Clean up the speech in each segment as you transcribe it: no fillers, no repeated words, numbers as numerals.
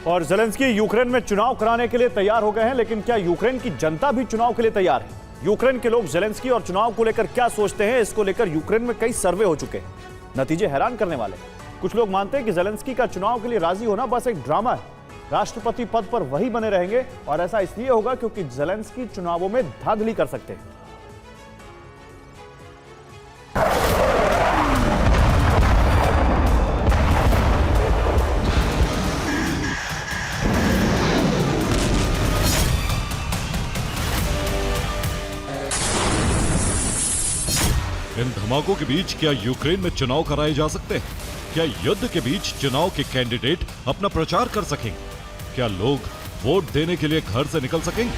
और Zelensky Ukraine में चुनाव कराने के लिए तैयार हो गए हैं, लेकिन क्या यूक्रेन की जनता भी चुनाव के लिए तैयार है? यूक्रेन के लोग ज़ेलेंस्की और चुनाव को लेकर क्या सोचते हैं, इसको लेकर यूक्रेन में कई सर्वे हो चुके हैं। नतीजे हैरान करने वाले हैं। कुछ लोग मानते हैं कि ज़ेलेंस्की का चुनाव के लिए राजी होना बस एक ड्रामा है। राष्ट्रपति पद पर वही बने रहेंगे और ऐसा इसलिए होगा क्योंकि ज़ेलेंस्की चुनावों में धांधली कर सकते हैं। इन धमाकों के बीच क्या यूक्रेन में चुनाव कराए जा सकते हैं? क्या युद्ध के बीच चुनाव के कैंडिडेट अपना प्रचार कर सकेंगे? क्या लोग वोट देने के लिए घर से निकल सकेंगे?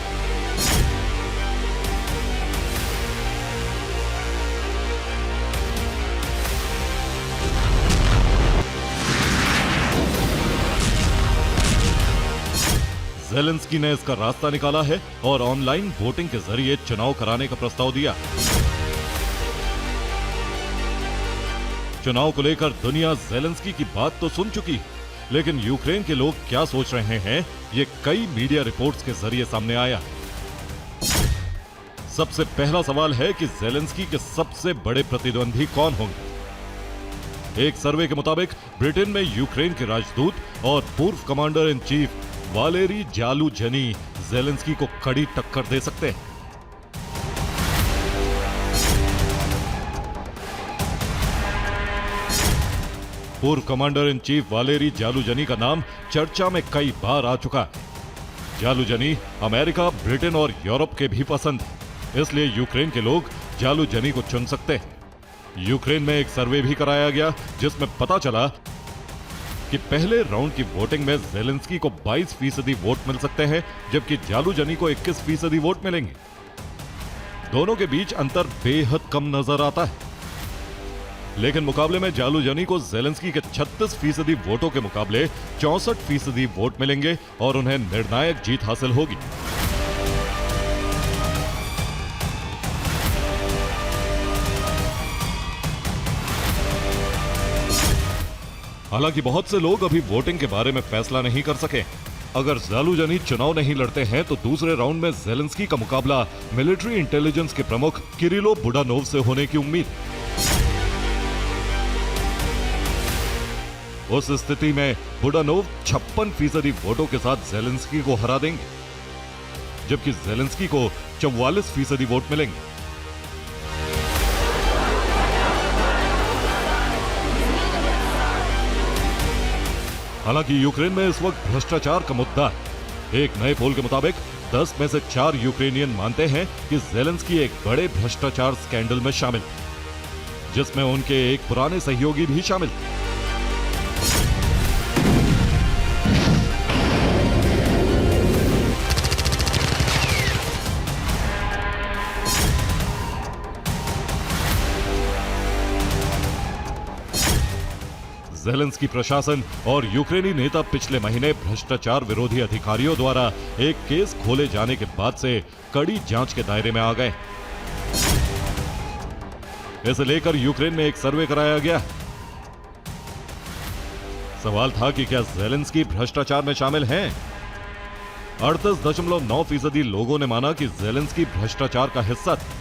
ज़ेलेंस्की ने इसका रास्ता निकाला है और ऑनलाइन वोटिंग के जरिए चुनाव कराने का प्रस्ताव दिया। चुनाव को लेकर दुनिया ज़ेलेंस्की की बात तो सुन चुकी है, लेकिन यूक्रेन के लोग क्या सोच रहे हैं, ये कई मीडिया रिपोर्ट्स के जरिए सामने आया। सबसे पहला सवाल है कि ज़ेलेंस्की के सबसे बड़े प्रतिद्वंदी कौन होंगे? एक सर्वे के मुताबिक ब्रिटेन में यूक्रेन के राजदूत और पूर्व commander in chief Valery जालुजनी Zelensky को कड़ी टक्कर दे सकते हैं। पूर्व कमांडर इन चीफ वालेरी जालुजनी का नाम चर्चा में कई बार आ चुका है। जालुजनी अमेरिका, ब्रिटेन और यूरोप के भी पसंद है, इसलिए यूक्रेन के लोग जालुजनी को चुन सकते हैं। यूक्रेन में एक सर्वे भी कराया गया जिसमें पता चला कि पहले राउंड की वोटिंग में ज़ेलेंस्की को 22% वोट मिल सकते हैं, जबकि जालुजनी को 21% वोट मिलेंगे। दोनों के बीच अंतर बेहद कम नजर आता है, लेकिन मुकाबले में जालुजनी को ज़ेलेंस्की के 36% वोटों के मुकाबले 64% वोट मिलेंगे और उन्हें निर्णायक जीत हासिल होगी। हालांकि बहुत से लोग अभी वोटिंग के बारे में फैसला नहीं कर सके। अगर जालुजनी चुनाव नहीं लड़ते हैं तो दूसरे राउंड में ज़ेलेंस्की का मुकाबला मिलिट्री इंटेलिजेंस के प्रमुख किरिलो बुडानोव से होने की उम्मीद। उस स्थिति में बुडानोव 56% वोटों के साथ ज़ेलेंस्की को हरा देंगे, जबकि ज़ेलेंस्की को 44% वोट मिलेंगे। हालांकि यूक्रेन में इस वक्त भ्रष्टाचार का मुद्दा है। एक नए पोल के मुताबिक 10 में से 4 यूक्रेनियन मानते हैं कि ज़ेलेंस्की एक बड़े भ्रष्टाचार स्कैंडल में शामिल, जिसमें उनके एक पुराने सहयोगी भी शामिल। ज़ेलेंस्की प्रशासन और यूक्रेनी नेता पिछले महीने भ्रष्टाचार विरोधी अधिकारियों द्वारा एक केस खोले जाने के बाद से कड़ी जांच के दायरे में आ गए। इसे लेकर यूक्रेन में एक सर्वे कराया गया। सवाल था कि क्या ज़ेलेंस्की भ्रष्टाचार में शामिल हैं? 38.9% लोगों ने माना कि ज़ेलेंस्की भ्रष्टाचार का हिस्सा था,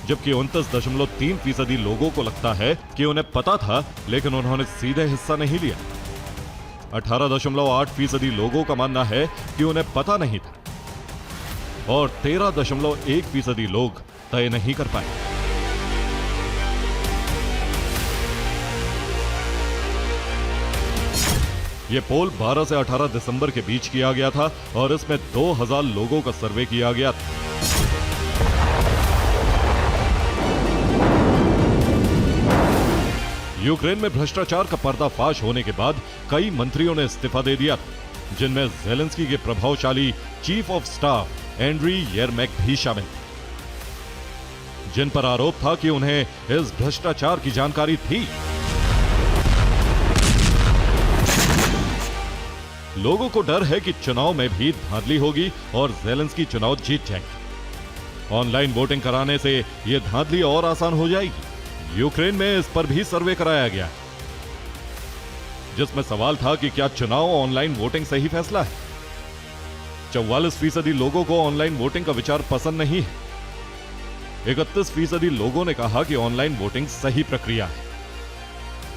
जबकि 29.3% लोगों को लगता है कि उन्हें पता था लेकिन उन्होंने सीधे हिस्सा नहीं लिया। 18.8% लोगों का मानना है कि उन्हें पता नहीं था और 13.1% लोग तय नहीं कर पाए। यह पोल 12 से 18 दिसंबर के बीच किया गया था और इसमें 2000 लोगों का सर्वे किया गया था। यूक्रेन में भ्रष्टाचार का पर्दाफाश होने के बाद कई मंत्रियों ने इस्तीफा दे दिया, जिनमें ज़ेलेंस्की के प्रभावशाली चीफ ऑफ स्टाफ एंड्री येरमेक भी शामिल, जिन पर आरोप था कि उन्हें इस भ्रष्टाचार की जानकारी थी। लोगों को डर है कि चुनाव में भी धांधली होगी और ज़ेलेंस्की चुनाव जीत जाएंगे। ऑनलाइन वोटिंग कराने से यह धांधली और आसान हो जाएगी। यूक्रेन में इस पर भी सर्वे कराया गया। जिसमें सवाल था कि क्या चुनाव ऑनलाइन वोटिंग सही फैसला है। 44% लोगों को ऑनलाइन वोटिंग का विचार पसंद नहीं है। 31% लोगों ने कहा कि ऑनलाइन वोटिंग सही प्रक्रिया है।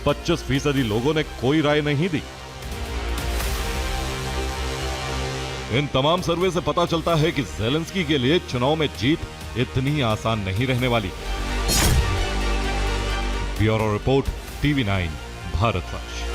25% लोगों ने कोई राय नहीं दी। इन तमाम सर्वे से पता चलता है कि ज़ेलेंस्की के लिए चुनाव में जीत इतनी आसान नहीं रहने वाली। Bureau report, TV9 Bharatvarsh.